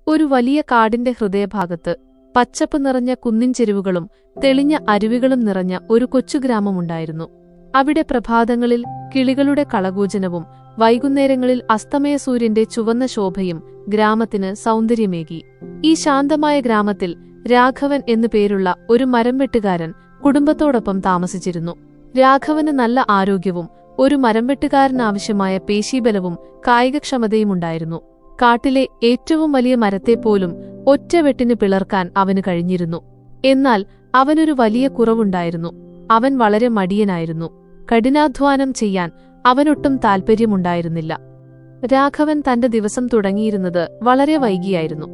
ഒരു വലിയ കാടിന്റെ ഹൃദയഭാഗത്ത് പച്ചപ്പ് നിറഞ്ഞ കുന്നിൻ ചെരുവുകളും തെളിഞ്ഞ അരുവികളും നിറഞ്ഞ ഒരു കൊച്ചു ഗ്രാമമുണ്ടായിരുന്നു. അവിടെ പ്രഭാതങ്ങളിൽ കിളികളുടെ കളകൂജനവും വൈകുന്നേരങ്ങളിൽ അസ്തമയ സൂര്യന്റെ ചുവന്ന ശോഭയും ഗ്രാമത്തിന് സൗന്ദര്യമേകി. ഈ ശാന്തമായ ഗ്രാമത്തിൽ രാഘവൻ എന്നു പേരുള്ള ഒരു മരംവെട്ടുകാരൻ കുടുംബത്തോടൊപ്പം താമസിച്ചിരുന്നു. രാഘവന് നല്ല ആരോഗ്യവും ഒരു മരംവെട്ടുകാരനാവശ്യമായ പേശീബലവും കായികക്ഷമതയുമുണ്ടായിരുന്നു. കാട്ടിലെ ഏറ്റവും വലിയ മരത്തെപ്പോലും ഒറ്റവെട്ടിന് പിളർക്കാൻ അവന് കഴിഞ്ഞിരുന്നു. എന്നാൽ അവനൊരു വലിയ കുറവുണ്ടായിരുന്നു. അവൻ വളരെ മടിയനായിരുന്നു. കഠിനാധ്വാനം ചെയ്യാൻ അവനൊട്ടും താൽപ്പര്യമുണ്ടായിരുന്നില്ല. രാഘവൻ തന്റെ ദിവസം തുടങ്ങിയിരുന്നത് വളരെ വൈകിയായിരുന്നു.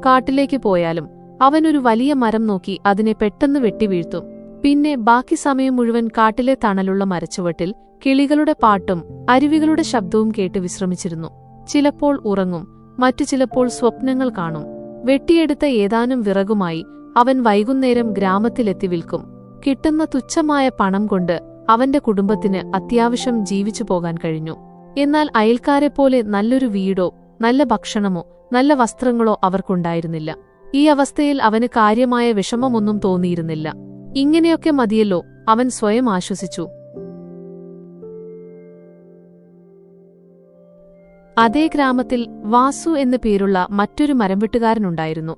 കാട്ടിലേക്ക് പോയാലും അവനൊരു വലിയ മരം നോക്കി അതിനെ പെട്ടെന്ന് വെട്ടിവീഴ്ത്തും. പിന്നെ ബാക്കി സമയം മുഴുവൻ കാട്ടിലെ തണലുള്ള മരച്ചുവട്ടിൽ കിളികളുടെ പാട്ടും അരുവികളുടെ ശബ്ദവും കേട്ട് വിശ്രമിച്ചിരുന്നു. ചിലപ്പോൾ ഉറങ്ങും, മറ്റു ചിലപ്പോൾ സ്വപ്നങ്ങൾ കാണും. വെട്ടിയെടുത്ത ഏതാനും വിറകുമായി അവൻ വൈകുന്നേരം ഗ്രാമത്തിലെത്തി വിൽക്കും. കിട്ടുന്ന തുച്ഛമായ പണം കൊണ്ട് അവന്റെ കുടുംബത്തിന് അത്യാവശ്യം ജീവിച്ചു പോകാൻ കഴിഞ്ഞു. എന്നാൽ അയൽക്കാരെപ്പോലെ നല്ലൊരു വീടോ നല്ല ഭക്ഷണമോ നല്ല വസ്ത്രങ്ങളോ അവർക്കുണ്ടായിരുന്നില്ല. ഈ അവസ്ഥയിൽ അവന് കാര്യമായ വിഷമമൊന്നും തോന്നിയിരുന്നില്ല. ഇങ്ങനെയൊക്കെ മതിയല്ലോ, അവൻ സ്വയം ആശ്വസിച്ചു. അതേ ഗ്രാമത്തിൽ വാസു എന്നു പേരുള്ള മറ്റൊരു മരംവെട്ടുകാരനുണ്ടായിരുന്നു.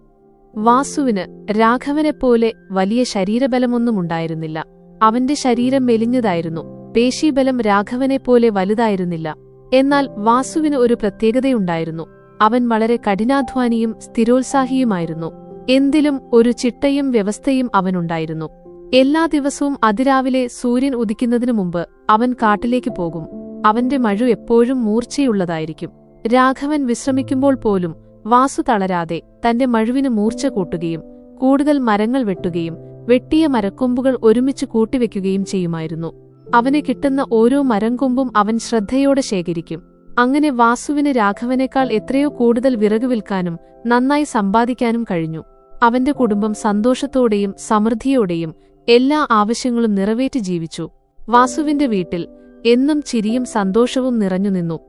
വാസുവിന് രാഘവനെപ്പോലെ വലിയ ശരീരബലമൊന്നുമുണ്ടായിരുന്നില്ല. അവന്റെ ശരീരം മെലിഞ്ഞതായിരുന്നു. പേശീബലം രാഘവനെപ്പോലെ വലുതായിരുന്നില്ല. എന്നാൽ വാസുവിന് ഒരു പ്രത്യേകതയുണ്ടായിരുന്നു. അവൻ വളരെ കഠിനാധ്വാനിയും സ്ഥിരോത്സാഹിയുമായിരുന്നു. എന്തിലും ഒരു ചിട്ടയും വ്യവസ്ഥയും അവനുണ്ടായിരുന്നു. എല്ലാ ദിവസവും അതിരാവിലെ സൂര്യൻ ഉദിക്കുന്നതിനു മുമ്പ് അവൻ കാട്ടിലേക്ക് പോകും. അവന്റെ മഴു എപ്പോഴും മൂർച്ചയുള്ളതായിരിക്കും. രാഘവൻ വിശ്രമിക്കുമ്പോൾ പോലും വാസു തളരാതെ തന്റെ മഴുവിന് മൂർച്ച കൂട്ടുകയും കൂടുതൽ മരങ്ങൾ വെട്ടുകയും വെട്ടിയ മരക്കൊമ്പുകൾ ഒരുമിച്ച് കൂട്ടിവെക്കുകയും ചെയ്യുമായിരുന്നു. അവന് കിട്ടുന്ന ഓരോ മരംകൊമ്പും അവൻ ശ്രദ്ധയോടെ ശേഖരിക്കും. അങ്ങനെ വാസുവിന് രാഘവനേക്കാൾ എത്രയോ കൂടുതൽ വിറക് വിൽക്കാനും നന്നായി സമ്പാദിക്കാനും കഴിഞ്ഞു. അവന്റെ കുടുംബം സന്തോഷത്തോടെയും സമൃദ്ധിയോടെയും എല്ലാ ആവശ്യങ്ങളും നിറവേറ്റി ജീവിച്ചു. വാസുവിന്റെ വീട്ടിൽ എന്നും ചിരിയും സന്തോഷവും നിറഞ്ഞുനിന്നു.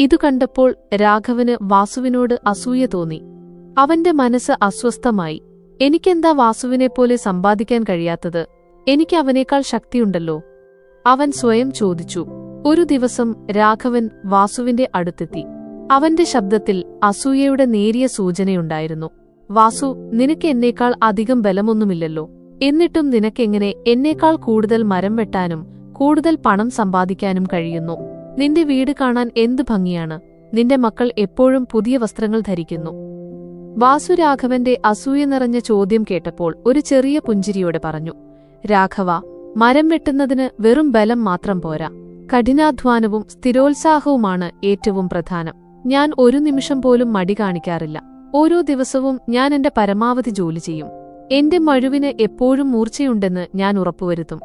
ഇതു കണ്ടപ്പോൾ രാഘവന് വാസുവിനോട് അസൂയ തോന്നി. അവന്റെ മനസ്സ് അസ്വസ്ഥമായി. എനിക്കെന്താ വാസുവിനെപ്പോലെ സമ്പാദിക്കാൻ കഴിയാത്തത്? എനിക്ക് അവനേക്കാൾ ശക്തിയുണ്ടല്ലോ, അവൻ സ്വയം ചോദിച്ചു. ഒരു ദിവസം രാഘവൻ വാസുവിന്റെ അടുത്തെത്തി. അവന്റെ ശബ്ദത്തിൽ അസൂയയുടെ നേരിയ സൂചനയുണ്ടായിരുന്നു. വാസു, നിനക്ക് എന്നേക്കാൾ അധികം ബലമൊന്നുമില്ലല്ലോ. എന്നിട്ടും നിനക്കെങ്ങനെ എന്നേക്കാൾ കൂടുതൽ മരം വെട്ടാനും കൂടുതൽ പണം സമ്പാദിക്കാനും കഴിയുന്നു? നിന്റെ വീട് കാണാൻ എന്തു ഭംഗിയാണ്. നിന്റെ മക്കൾ എപ്പോഴും പുതിയ വസ്ത്രങ്ങൾ ധരിക്കുന്നു. വാസു രാഘവന്റെ അസൂയ നിറഞ്ഞ ചോദ്യം കേട്ടപ്പോൾ ഒരു ചെറിയ പുഞ്ചിരിയോടെ പറഞ്ഞു, രാഘവ, മരം വെട്ടുന്നതിന് വെറും ബലം മാത്രം പോരാ. കഠിനാധ്വാനവും സ്ഥിരോത്സാഹവുമാണ് ഏറ്റവും പ്രധാനം. ഞാൻ ഒരു നിമിഷം പോലും മടി കാണിക്കാറില്ല. ഓരോ ദിവസവും ഞാൻ എന്റെ പരമാവധി ജോലി ചെയ്യും. എന്റെ മഴുവിന് എപ്പോഴും മൂർച്ചയുണ്ടെന്ന് ഞാൻ ഉറപ്പുവരുത്തും.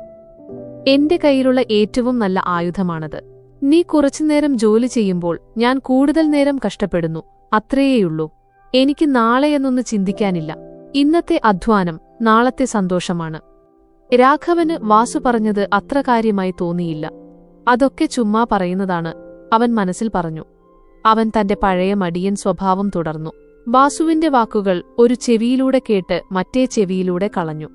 എന്റെ കയ്യിലുള്ള ഏറ്റവും നല്ല ആയുധമാണത്. നീ കുറച്ചുനേരം ജോലി ചെയ്യുമ്പോൾ ഞാൻ കൂടുതൽ നേരം കഷ്ടപ്പെടുന്നു, അത്രയേയുള്ളൂ. എനിക്ക് നാളെയെന്നൊന്ന് ചിന്തിക്കാനില്ല. ഇന്നത്തെ അധ്വാനം നാളത്തെ സന്തോഷമാണ്. രാഘവന് വാസു പറഞ്ഞത് അത്ര കാര്യമായി തോന്നിയില്ല. അതൊക്കെ ചുമ്മാ പറയുന്നതാണ്, അവൻ മനസ്സിൽ പറഞ്ഞു. അവൻ തന്റെ പഴയ മടിയൻ സ്വഭാവം തുടർന്നു. വാസുവിന്റെ വാക്കുകൾ ഒരു ചെവിയിലൂടെ കേട്ട് മറ്റേ ചെവിയിലൂടെ കളഞ്ഞു.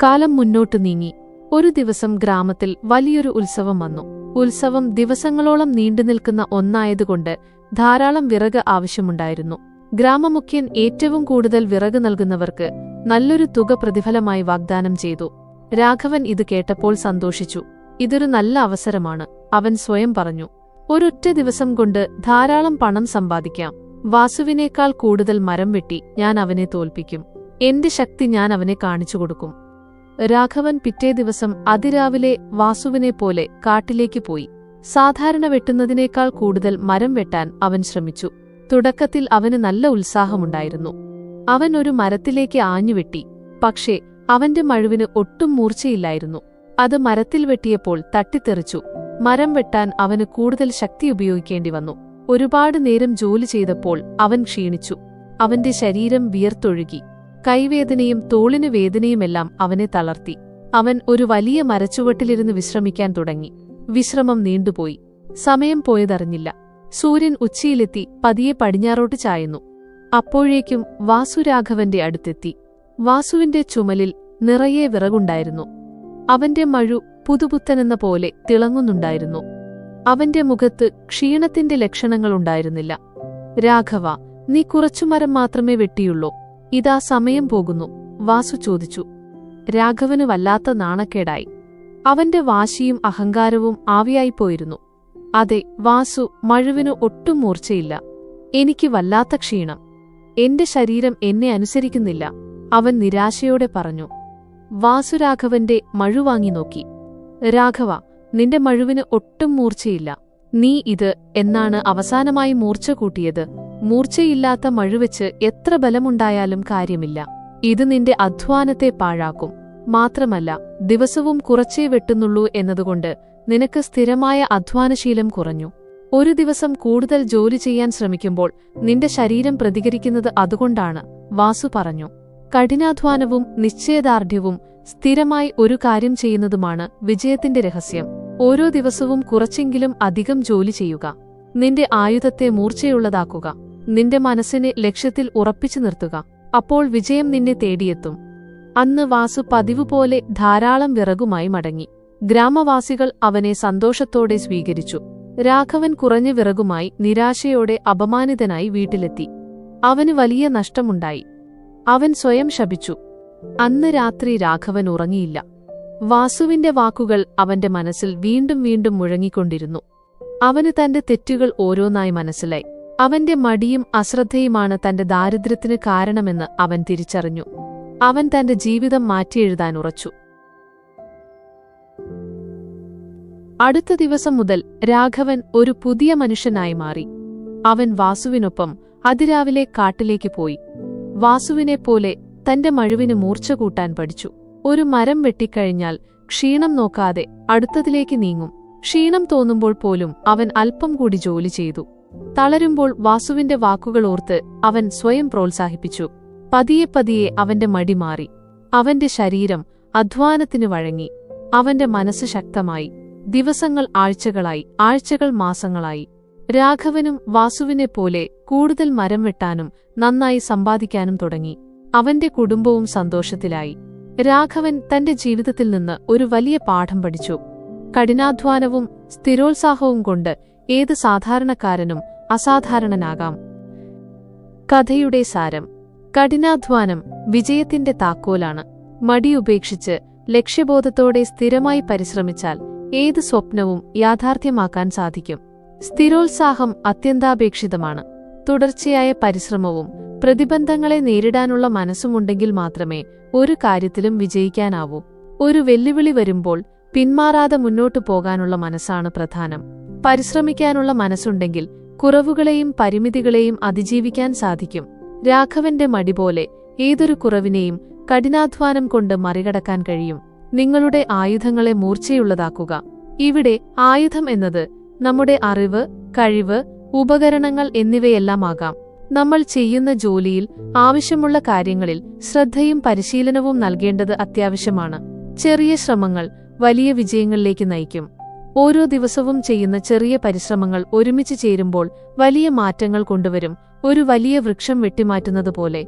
കാലം മുന്നോട്ടു നീങ്ങി. ഒരു ദിവസം ഗ്രാമത്തിൽ വലിയൊരു ഉത്സവം വന്നു. ഉത്സവം ദിവസങ്ങളോളം നീണ്ടുനിൽക്കുന്ന ഒന്നായതുകൊണ്ട് ധാരാളം വിറക് ആവശ്യമുണ്ടായിരുന്നു. ഗ്രാമമുഖ്യൻ ഏറ്റവും കൂടുതൽ വിറക് നൽകുന്നവർക്ക് നല്ലൊരു തുക പ്രതിഫലമായി വാഗ്ദാനം ചെയ്തു. രാഘവൻ ഇത് കേട്ടപ്പോൾ സന്തോഷിച്ചു. ഇതൊരു നല്ല അവസരമാണ്, അവൻ സ്വയം പറഞ്ഞു. ഒരൊറ്റ ദിവസം കൊണ്ട് ധാരാളം പണം സമ്പാദിക്കാം. വാസുവിനേക്കാൾ കൂടുതൽ മരം വെട്ടി ഞാൻ അവനെ തോൽപ്പിക്കും. എന്റെ ശക്തി ഞാൻ അവനെ കാണിച്ചു കൊടുക്കും. രാഘവൻ പിറ്റേ ദിവസം അതിരാവിലെ വാസുവിനെപ്പോലെ കാട്ടിലേക്ക് പോയി. സാധാരണ വെട്ടുന്നതിനേക്കാൾ കൂടുതൽ മരം വെട്ടാൻ അവൻ ശ്രമിച്ചു. തുടക്കത്തിൽ അവന് നല്ല ഉത്സാഹമുണ്ടായിരുന്നു. അവൻ ഒരു മരത്തിലേക്ക് ആഞ്ഞുവെട്ടി. പക്ഷേ അവന്റെ മഴുവിന് ഒട്ടും മൂർച്ചയില്ലായിരുന്നു. അത് മരത്തിൽ വെട്ടിയപ്പോൾ തട്ടിത്തെറിച്ചു. മരം വെട്ടാൻ അവന് കൂടുതൽ ശക്തി ഉപയോഗിക്കേണ്ടി വന്നു. ഒരുപാട് നേരം ജോലി ചെയ്തപ്പോൾ അവൻ ക്ഷീണിച്ചു. അവന്റെ ശരീരം വിയർത്തൊഴുകി. കൈവേദനയും തോളിന് വേദനയുമെല്ലാം അവനെ തളർത്തി. അവൻ ഒരു വലിയ മരച്ചുവട്ടിലിരുന്ന് വിശ്രമിക്കാൻ തുടങ്ങി. വിശ്രമം നീണ്ടുപോയി. സമയം പോയതറിഞ്ഞില്ല. സൂര്യൻ ഉച്ചയിലെത്തി പതിയെ പടിഞ്ഞാറോട്ട് ചായുന്നു. അപ്പോഴേക്കും വാസു രാഘവന്റെ അടുത്തെത്തി. വാസുവിന്റെ ചുമലിൽ നിറയെ വിറകുണ്ടായിരുന്നു. അവന്റെ മഴു പുതുപുത്തനെന്ന പോലെ തിളങ്ങുന്നുണ്ടായിരുന്നു. അവന്റെ മുഖത്ത് ക്ഷീണത്തിന്റെ ലക്ഷണങ്ങളുണ്ടായിരുന്നില്ല. രാഘവ, നീ കുറച്ചു മരം മാത്രമേ വെട്ടിയുള്ളൂ? ഇതാ സമയം പോകുന്നു, വാസു ചോദിച്ചു. രാഘവന് വല്ലാത്ത നാണക്കേടായി. അവന്റെ വാശിയും അഹങ്കാരവും ആവിയായിപ്പോയിരുന്നു. അതെ, വാസു, മഴുവിന് ഒട്ടും മൂർച്ചയില്ല. എനിക്ക് വല്ലാത്ത ക്ഷീണം. എന്റെ ശരീരം എന്നെ അനുസരിക്കുന്നില്ല, അവൻ നിരാശയോടെ പറഞ്ഞു. വാസു രാഘവന്റെ മഴു വാങ്ങി നോക്കി. രാഘവ, നിന്റെ മഴുവിന് ഒട്ടും മൂർച്ചയില്ല. നീ ഇത് എന്നാണ് അവസാനമായി മൂർച്ച കൂട്ടിയത്? മൂർച്ചയില്ലാത്ത മഴുവെച്ച് എത്ര ബലമുണ്ടായാലും കാര്യമില്ല. ഇത് നിന്റെ അധ്വാനത്തെ പാഴാക്കും. മാത്രമല്ല, ദിവസവും കുറച്ചേ വെട്ടുന്നുള്ളൂ എന്നതുകൊണ്ട് നിനക്ക് സ്ഥിരമായ അധ്വാനശീലം കുറഞ്ഞു. ഒരു ദിവസം കൂടുതൽ ജോലി ചെയ്യാൻ ശ്രമിക്കുമ്പോൾ നിന്റെ ശരീരം പ്രതികരിക്കുന്നത് അതുകൊണ്ടാണ്, വാസു പറഞ്ഞു. കഠിനാധ്വാനവും നിശ്ചയദാർഢ്യവും സ്ഥിരമായി ഒരു കാര്യം ചെയ്യുന്നതുമാണ് വിജയത്തിന്റെ രഹസ്യം. ഓരോ ദിവസവും കുറച്ചെങ്കിലും അധികം ജോലി ചെയ്യുക. നിന്റെ ആയുധത്തെ മൂർച്ചയുള്ളതാക്കുക. നിന്റെ മനസ്സിനെ ലക്ഷ്യത്തിൽ ഉറപ്പിച്ചു നിർത്തുക. അപ്പോൾ വിജയം നിന്നെ തേടിയെത്തും. അന്ന് വാസു പതിവുപോലെ ധാരാളം വിറകുമായി മടങ്ങി. ഗ്രാമവാസികൾ അവനെ സന്തോഷത്തോടെ സ്വീകരിച്ചു. രാഘവൻ കുറഞ്ഞ വിറകുമായി നിരാശയോടെ അപമാനിതനായി വീട്ടിലെത്തി. അവന് വലിയ നഷ്ടമുണ്ടായി. അവൻ സ്വയം ശപിച്ചു. അന്ന് രാത്രി രാഘവൻ ഉറങ്ങിയില്ല. വാസുവിന്റെ വാക്കുകൾ അവന്റെ മനസ്സിൽ വീണ്ടും വീണ്ടും മുഴങ്ങിക്കൊണ്ടിരുന്നു. അവന് തന്റെ തെറ്റുകൾ ഓരോന്നായി മനസ്സിലായി. അവന്റെ മടിയും അശ്രദ്ധയുമാണ് തന്റെ ദാരിദ്ര്യത്തിന് കാരണമെന്ന് അവൻ തിരിച്ചറിഞ്ഞു. അവൻ തന്റെ ജീവിതം മാറ്റിയെഴുതാൻ ഉറച്ചു. അടുത്ത ദിവസം മുതൽ രാഘവൻ ഒരു പുതിയ മനുഷ്യനായി മാറി. അവൻ വാസുവിനൊപ്പം അതിരാവിലെ കാട്ടിലേക്ക് പോയി. വാസുവിനെപ്പോലെ തന്റെ മഴുവിന് മൂർച്ച കൂട്ടാൻ പഠിച്ചു. ഒരു മരം വെട്ടിക്കഴിഞ്ഞാൽ ക്ഷീണം നോക്കാതെ അടുത്തതിലേക്ക് നീങ്ങും. ക്ഷീണം തോന്നുമ്പോൾ പോലും അവൻ അല്പം കൂടി ജോലി ചെയ്തു. തളരുമ്പോൾ വാസുവിന്റെ വാക്കുകൾ ഓർത്ത് അവൻ സ്വയം പ്രോത്സാഹിപ്പിച്ചു. പതിയെ പതിയെ അവന്റെ മടി മാറി. അവന്റെ ശരീരം അധ്വാനത്തിനു വഴങ്ങി. അവന്റെ മനസ്സ് ശക്തമായി. ദിവസങ്ങൾ ആഴ്ചകളായി, ആഴ്ചകൾ മാസങ്ങളായി. രാഘവനും വാസുവിനെപ്പോലെ കൂടുതൽ മരം വെട്ടാനും നന്നായി സമ്പാദിക്കാനും തുടങ്ങി. അവന്റെ കുടുംബവും സന്തോഷത്തിലായി. രാഘവൻ തന്റെ ജീവിതത്തിൽ നിന്ന് ഒരു വലിയ പാഠം പഠിച്ചു. കഠിനാധ്വാനവും സ്ഥിരോത്സാഹവും കൊണ്ട് ഏത് സാധാരണക്കാരനും അസാധാരണനാകാം. കഥയുടെ സാരം: കഠിനാധ്വാനം വിജയത്തിന്റെ താക്കോലാണ്. മടിയുപേക്ഷിച്ച് ലക്ഷ്യബോധത്തോടെ സ്ഥിരമായി പരിശ്രമിച്ചാൽ ഏത് സ്വപ്നവും യാഥാർത്ഥ്യമാക്കാൻ സാധിക്കും. സ്ഥിരോത്സാഹം അത്യന്താപേക്ഷിതമാണ്. തുടർച്ചയായ പരിശ്രമവും പ്രതിബന്ധങ്ങളെ നേരിടാനുള്ള മനസ്സുമുണ്ടെങ്കിൽ മാത്രമേ ഒരു കാര്യത്തിലും വിജയിക്കാനാവൂ. ഒരു വെല്ലുവിളി വരുമ്പോൾ പിന്മാറാതെ മുന്നോട്ടു പോകാനുള്ള മനസ്സാണ് പ്രധാനം. പരിശ്രമിക്കാനുള്ള മനസ്സുണ്ടെങ്കിൽ കുറവുകളെയും പരിമിതികളെയും അതിജീവിക്കാൻ സാധിക്കും. രാഘവന്റെ മടി പോലെ ഏതൊരു കുറവിനെയും കഠിനാധ്വാനം കൊണ്ട് മറികടക്കാൻ കഴിയും. നിങ്ങളുടെ ആയുധങ്ങളെ മൂർച്ചയുള്ളതാക്കുക. ഇവിടെ ആയുധം എന്നത് നമ്മുടെ അറിവ്, കഴിവ്, ഉപകരണങ്ങൾ എന്നിവയെല്ലാമാകാം. നമ്മൾ ചെയ്യുന്ന ജോലിയിൽ, ആവശ്യമുള്ള കാര്യങ്ങളിൽ ശ്രദ്ധയും പരിശീലനവും നൽകേണ്ടത് അത്യാവശ്യമാണ്. ചെറിയ ശ്രമങ്ങൾ വലിയ വിജയങ്ങളിലേക്ക് നയിക്കും. ഓരോ ദിവസവും ചെയ്യുന്ന ചെറിയ പരിശ്രമങ്ങൾ ഒരുമിച്ച് ചേരുമ്പോൾ വലിയ മാറ്റങ്ങൾ കൊണ്ടുവരും. ഒരു വലിയ വൃക്ഷം വെട്ടിമാറ്റുന്നതുപോലെ